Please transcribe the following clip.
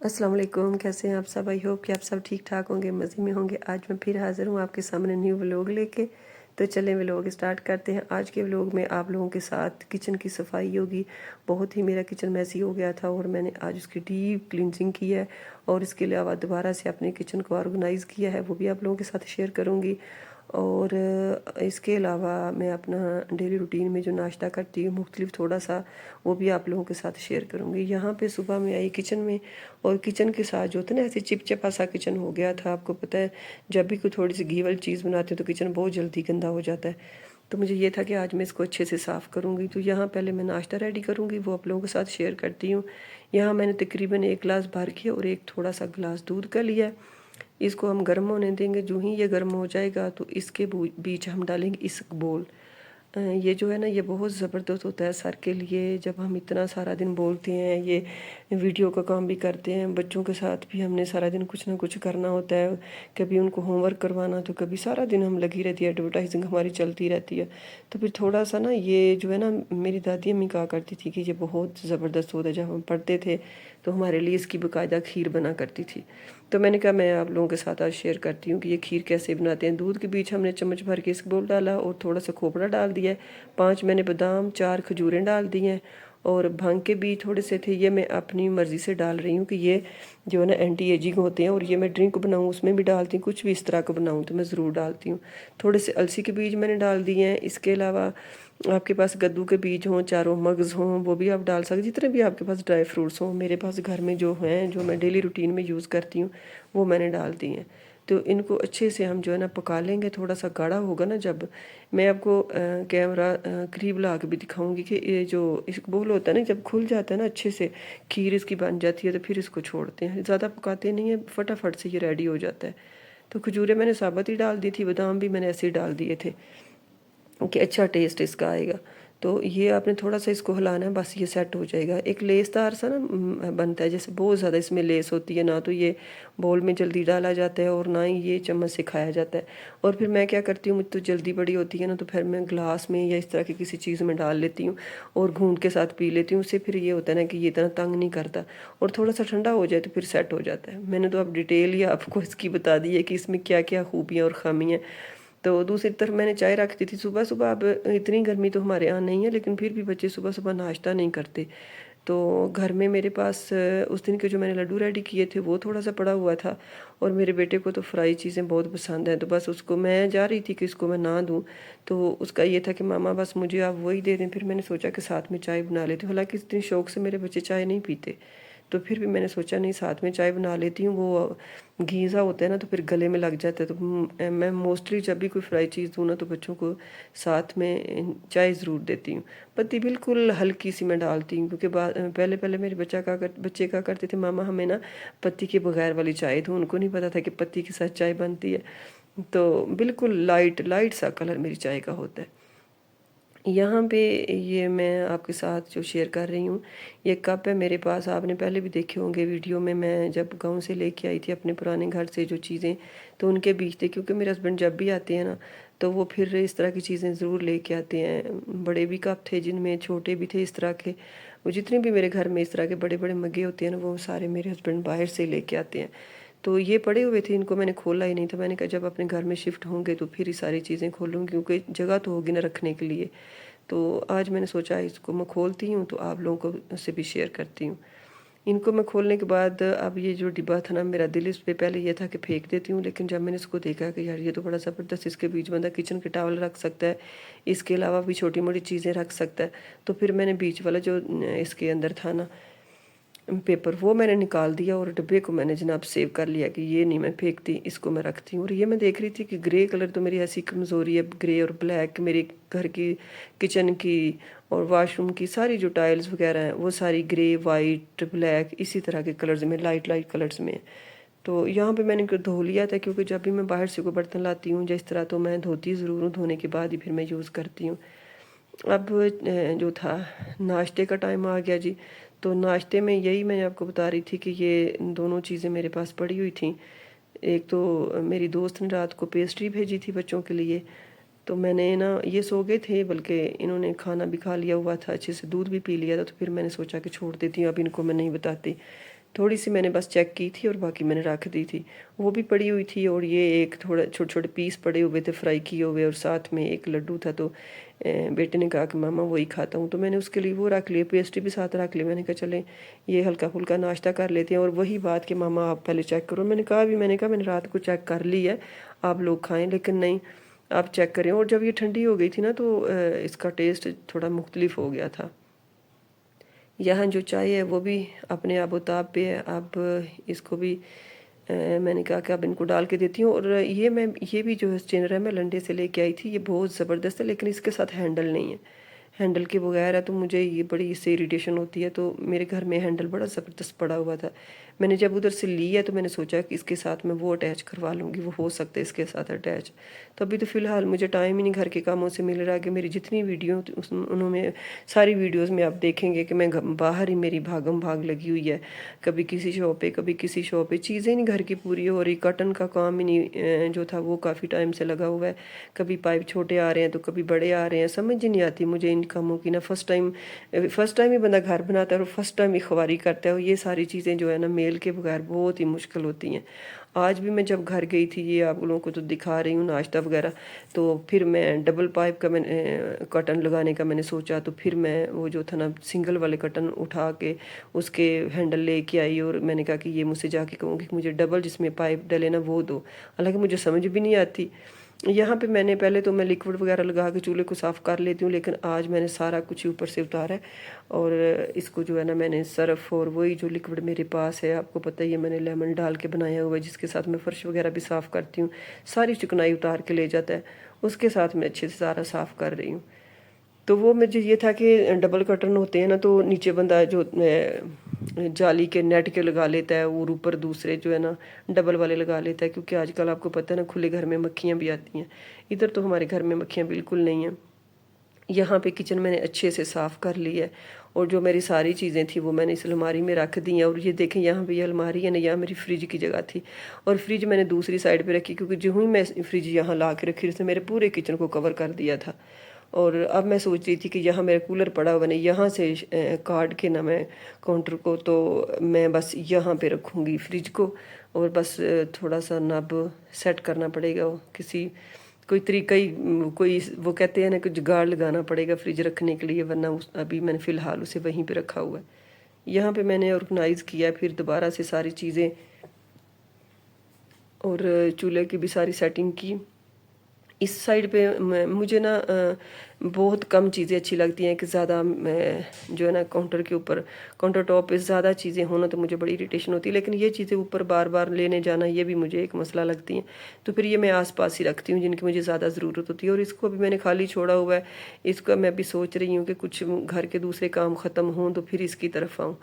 अस्सलाम वालेकुम, कैसे हैं आप सब। आई होप कि आप सब ठीक ठाक होंगे, मज़े में होंगे। आज मैं फिर हाज़िर हूँ आपके सामने न्यू व्लॉग लेके। तो चलें व्लॉग स्टार्ट करते हैं। आज के व्लॉग में आप लोगों के साथ किचन की सफाई होगी। बहुत ही मेरा किचन मैसी हो गया था और मैंने आज उसकी डीप क्लिनजिंग की है और इसके अलावा दोबारा से अपने किचन को ऑर्गेनाइज़ किया है, वो भी आप लोगों के साथ शेयर करूँगी। और इसके अलावा मैं अपना डेली रूटीन में जो नाश्ता करती हूँ मुख्तलिफ थोड़ा सा, वो भी आप लोगों के साथ शेयर करूँगी। यहाँ पे सुबह में आई किचन में, और किचन के साथ जो होता है ना, ऐसे चिपचिपा सा किचन हो गया था। आपको पता है, जब भी कोई थोड़ी सी घी वाली चीज़ बनाते हो तो किचन बहुत जल्दी गंदा हो जाता है। तो मुझे ये था कि आज मैं इसको अच्छे से साफ़ करूँगी। तो यहाँ पहले मैं नाश्ता रेडी करूँगी, वो आप लोगों के साथ शेयर करती हूँ। यहाँ मैंने तकरीबन 1 गिलास भर के और एक थोड़ा सा गिलास दूध का लिया है। इसको हम गर्म होने देंगे। जो ही ये गर्म हो जाएगा तो इसके बीच हम डालेंगे इसबगोल। ये जो है ना, ये बहुत ज़बरदस्त होता है सर के लिए। जब हम इतना सारा दिन बोलते हैं, ये वीडियो का काम भी करते हैं, बच्चों के साथ भी हमने सारा दिन कुछ ना कुछ करना होता है, कभी उनको होमवर्क करवाना, तो कभी सारा दिन हम लगी रहती है, एडवर्टाइजिंग हमारी चलती रहती है। तो फिर थोड़ा सा ना, ये जो है ना, मेरी दादी अम्मी कहा करती थी कि ये बहुत ज़बरदस्त होता है। जब हम पढ़ते थे तो हमारे लिए इसकी बाकायदा खीर बना करती थी। तो मैंने कहा मैं आप लोगों के साथ आज शेयर करती हूँ कि ये खीर कैसे बनाते हैं। दूध के बीच हमने चम्मच भर के इसबगोल डाला और थोड़ा सा खोपरा डाल दिया है। 5 मैंने बादाम, 4 खजूरें डाल दी हैं और भांग के बीज थोड़े से थे, ये मैं अपनी मर्ज़ी से डाल रही हूँ कि ये जो है ना एंटी एजिंग होते हैं। और ये मैं ड्रिंक बनाऊँ उसमें भी डालती हूँ, कुछ भी इस तरह का बनाऊँ तो मैं ज़रूर डालती हूँ। थोड़े से अलसी के बीज मैंने डाल दिए हैं। इसके अलावा आपके पास कद्दू के बीज हों, चारों मगज़ हों, वो भी आप डाल सकते, जितने भी आपके पास ड्राई फ्रूट्स हों। मेरे पास घर में जो हैं, जो मैं डेली रूटीन में यूज़ करती हूँ, वो मैंने डाल दी हैं। तो इनको अच्छे से हम जो है ना पका लेंगे। थोड़ा सा गाढ़ा होगा ना, जब मैं आपको कैमरा करीब ला के भी दिखाऊंगी कि ये जो इसबगोल होता है ना, जब खुल जाता है ना अच्छे से, खीर इसकी बन जाती है, तो फिर इसको छोड़ते हैं, ज़्यादा पकाते नहीं है, फटाफट से ये रेडी हो जाता है। तो खजूरें मैंने साबुत ही डाल दी थी, बादाम भी मैंने ऐसे ही डाल दिए थे कि अच्छा टेस्ट इसका आएगा। तो ये आपने थोड़ा सा इसको हिलाना है, बस ये सेट हो जाएगा। एक लेसदार सा ना बनता है, जैसे बहुत ज़्यादा इसमें लेस होती है ना, तो ये बोल में जल्दी डाला जाता है और ना ही ये चम्मच से खाया जाता है। और फिर मैं क्या करती हूँ, मुझे तो जल्दी बड़ी होती है ना, तो फिर मैं ग्लास में या इस तरह की किसी चीज़ में डाल लेती हूँ और घूंट के साथ पी लेती हूँ। उससे फिर ये होता है ना कि ये इतना तंग नहीं करता, और थोड़ा सा ठंडा हो जाए तो फिर सेट हो जाता है। मैंने तो अब डिटेल ही आपको इसकी बता दी है कि इसमें क्या क्या खूबियाँ और खामियाँ। तो दूसरी तरफ मैंने चाय रखती थी सुबह सुबह। अब इतनी गर्मी तो हमारे यहाँ नहीं है, लेकिन फिर भी बच्चे सुबह सुबह नाश्ता नहीं करते। तो घर में मेरे पास उस दिन के जो मैंने लड्डू रेडी किए थे वो थोड़ा सा पड़ा हुआ था, और मेरे बेटे को तो फ्राई चीज़ें बहुत पसंद हैं। तो बस उसको, मैं जा रही थी कि इसको मैं ना दूँ, तो उसका ये था कि मामा बस मुझे आप वही दे दें। फिर मैंने सोचा कि साथ में चाय बना लेती हूँ। हालांकि इतनी शौक से मेरे बच्चे चाय नहीं पीते, तो फिर भी मैंने सोचा नहीं, साथ में चाय बना लेती हूँ। वो घी सा होता है ना, तो फिर गले में लग जाता है। तो मैं मोस्टली जब भी कोई फ्राई चीज़ दूँ ना, तो बच्चों को साथ में चाय ज़रूर देती हूँ। पत्ती बिल्कुल हल्की सी मैं डालती हूँ, क्योंकि पहले पहले मेरे बच्चे क्या करते थे, मामा हमें ना पत्ती के बगैर वाली चाय दो। उनको नहीं पता था कि पत्ती के साथ चाय बनती है। तो बिल्कुल लाइट लाइट सा कलर मेरी चाय का होता है। यहाँ पे ये मैं आपके साथ जो शेयर कर रही हूँ, ये कप है मेरे पास। आपने पहले भी देखे होंगे वीडियो में, मैं जब गांव से लेके आई थी अपने पुराने घर से जो चीज़ें, तो उनके बीच थे। क्योंकि मेरे हस्बैंड जब भी आते हैं ना, तो वो फिर इस तरह की चीज़ें ज़रूर लेके आते हैं। बड़े भी कप थे जिनमें, छोटे भी थे इस तरह के। वो जितने भी मेरे घर में इस तरह के बड़े बड़े मग्गे होते हैं ना, वो सारे मेरे हस्बैंड बाहर से लेके आते हैं। तो ये पड़े हुए थे, इनको मैंने खोला ही नहीं था। मैंने कहा जब अपने घर में शिफ्ट होंगे तो फिर ये सारी चीज़ें खोलूँगी, क्योंकि जगह तो होगी ना रखने के लिए। तो आज मैंने सोचा इसको मैं खोलती हूँ, तो आप लोगों को से भी शेयर करती हूँ। इनको मैं खोलने के बाद, अब ये जो डिब्बा था ना, मेरा दिल इस पे पहले ये था कि फेंक देती हूँ, लेकिन जब मैंने इसको देखा कि यार ये तो बड़ा ज़बरदस्त, इसके बीच बंदा किचन के टॉवल रख सकता है, इसके अलावा भी छोटी मोटी चीज़ें रख सकता है। तो फिर मैंने बीच वाला जो इसके अंदर था ना पेपर, वो मैंने निकाल दिया और डिब्बे को मैंने जनाब सेव कर लिया कि ये नहीं मैं फेंकती, इसको मैं रखती हूँ। और ये मैं देख रही थी कि ग्रे कलर तो मेरी ऐसी कमज़ोरी है, ग्रे और ब्लैक मेरे घर की किचन की और वाशरूम की सारी जो टाइल्स वगैरह हैं, वो सारी ग्रे, वाइट, ब्लैक, इसी तरह के कलर्स में, लाइट लाइट कलर्स में। तो यहाँ पे मैंने इनको धो लिया था, क्योंकि जब भी मैं बाहर से कोई बर्तन लाती हूँ जिस तरह, तो मैं धोती ज़रूर हूँ, धोने के बाद ही फिर मैं यूज़ करती हूँ। अब जो था, नाश्ते का टाइम आ गया जी। तो नाश्ते में यही मैं आपको बता रही थी कि ये दोनों चीज़ें मेरे पास पड़ी हुई थी। एक तो मेरी दोस्त ने रात को पेस्ट्री भेजी थी बच्चों के लिए, तो मैंने ना, ये सो गए थे बल्कि, इन्होंने खाना भी खा लिया हुआ था, अच्छे से दूध भी पी लिया था। तो फिर मैंने सोचा कि छोड़ देती हूँ, अब इनको मैं नहीं बताती। थोड़ी सी मैंने बस चेक की थी और बाकी मैंने रख दी थी, वो भी पड़ी हुई थी। और ये एक थोड़ा छोटे छोटे पीस पड़े हुए थे फ्राई किए हुए, और साथ में एक लड्डू था। तो बेटे ने कहा कि मामा वही खाता हूँ, तो मैंने उसके लिए वो रख लिया, पेस्ट्री भी साथ रख ली। मैंने कहा चलें ये हल्का फुल्का नाश्ता कर लेते हैं। और वही बात कि मामा आप पहले चेक करो, मैंने कहा मैंने रात को चेक कर ली है, आप लोग खाएँ, लेकिन नहीं आप चेक करें। और जब ये ठंडी हो गई थी ना तो इसका टेस्ट थोड़ा मुख्तलिफ हो गया था। यहाँ जो चाय है वो भी अपने आबोताब पे है। अब इसको भी मैंने कहा कि अब इनको डाल के देती हूँ। और ये भी जो है स्ट्रेनर है मैं लंडे से लेके आई थी, ये बहुत ज़बरदस्त है, लेकिन इसके साथ हैंडल नहीं है। हैंडल के बगैर है तो मुझे ये बड़ी इससे इरिटेशन होती है। तो मेरे घर में हैंडल बड़ा ज़बरदस्त पड़ा हुआ था। मैंने जब उधर से ली है तो मैंने सोचा कि इसके साथ मैं वो अटैच करवा लूँगी, वो हो सकता है इसके साथ अटैच। तो अभी तो फ़िलहाल मुझे टाइम ही नहीं घर के कामों से मिल रहा कि मेरी जितनी वीडियो उन्होंने सारी वीडियोज़ में आप देखेंगे कि मैं बाहर ही मेरी भागम भाग लगी हुई है, कभी किसी शॉप पे कभी किसी शॉप पे, चीज़ें नहीं घर की पूरी हो रही। कटन का काम ही नहीं जो था वो काफ़ी टाइम से लगा हुआ है, कभी पाइप छोटे आ रहे हैं तो कभी बड़े आ रहे हैं, समझ ही नहीं आती मुझे इन कामों की ना। फर्स्ट टाइम ही बंदा घर बनाता है और फर्स्ट टाइम ही ख्वारी करता है, और ये सारी चीज़ें जो है ना मेल के बगैर बहुत ही मुश्किल होती हैं। आज भी मैं जब घर गई थी, ये आप लोगों को तो दिखा रही हूँ नाश्ता वगैरह, तो फिर मैं डबल पाइप का मैंने कटन लगाने का मैंने सोचा, तो फिर मैं वो जो था ना सिंगल वाले कटन उठा के उसके हैंडल लेके आई, और मैंने कहा कि ये मुझसे जाके कहूँगी कि मुझे डबल जिसमें पाइप डले ना वो दो। हालांकि मुझे समझ भी नहीं आती। यहाँ पे मैंने पहले तो मैं लिक्विड वगैरह लगा के चूल्हे को साफ़ कर लेती हूँ, लेकिन आज मैंने सारा कुछ ऊपर से उतारा है। और इसको जो है ना मैंने सर्फ और वही जो लिक्विड मेरे पास है, आपको पता ही है मैंने लेमन डाल के बनाया हुआ है, जिसके साथ मैं फ़र्श वगैरह भी साफ़ करती हूँ, सारी चिकनाई उतार के ले जाता है, उसके साथ मैं अच्छे से सारा साफ़ कर रही हूँ। तो वो मुझे ये था कि डबल कर्टन होते हैं ना, तो नीचे बंदा जो जाली के नेट के लगा लेता है और ऊपर दूसरे जो है ना डबल वाले लगा लेता है, क्योंकि आजकल आपको पता है ना खुले घर में मक्खियाँ भी आती हैं। इधर तो हमारे घर में मक्खियाँ बिल्कुल नहीं हैं। यहाँ पे किचन मैंने अच्छे से साफ़ कर ली है, और जो मेरी सारी चीज़ें थी वो मैंने इस अलमारी में रख दी हैं। और ये देखें यहाँ पे ये अलमारी है ना, यहाँ मेरी फ्रिज की जगह थी, और फ्रिज मैंने दूसरी साइड पे रखी, क्योंकि जो ही मैं फ्रिज यहाँ ला के रखी उसने मेरे पूरे किचन को कवर कर दिया था। और अब मैं सोच रही थी कि यहाँ मेरा कूलर पड़ा हुआ नहीं, यहाँ से काट के ना मैं काउंटर को, तो मैं बस यहाँ पे रखूँगी फ्रिज को। और बस थोड़ा सा नब सेट करना पड़ेगा, किसी कोई तरीका ही कोई वो कहते हैं ना कि जुगाड़ लगाना पड़ेगा फ्रिज रखने के लिए, वरना अभी मैंने फ़िलहाल उसे वहीं पे रखा हुआ है। यहाँ पे मैंने ऑर्गेनाइज़ किया फिर दोबारा से सारी चीज़ें, और चूल्हे की भी सारी सेटिंग की। इस साइड पे मुझे ना बहुत कम चीज़ें अच्छी लगती हैं कि ज़्यादा जो है ना काउंटर के ऊपर काउंटर टॉप पे ज़्यादा चीज़ें होना तो मुझे बड़ी इरिटेशन होती है, लेकिन ये चीज़ें ऊपर बार बार लेने जाना ये भी मुझे एक मसला लगती हैं। तो फिर ये मैं आसपास ही रखती हूँ जिनकी मुझे ज़्यादा ज़रूरत होती है। और इसको भी मैंने खाली छोड़ा हुआ है, इसका मैं भी सोच रही हूँ कि कुछ घर के दूसरे काम ख़त्म हों तो फिर इसकी तरफ आऊँ।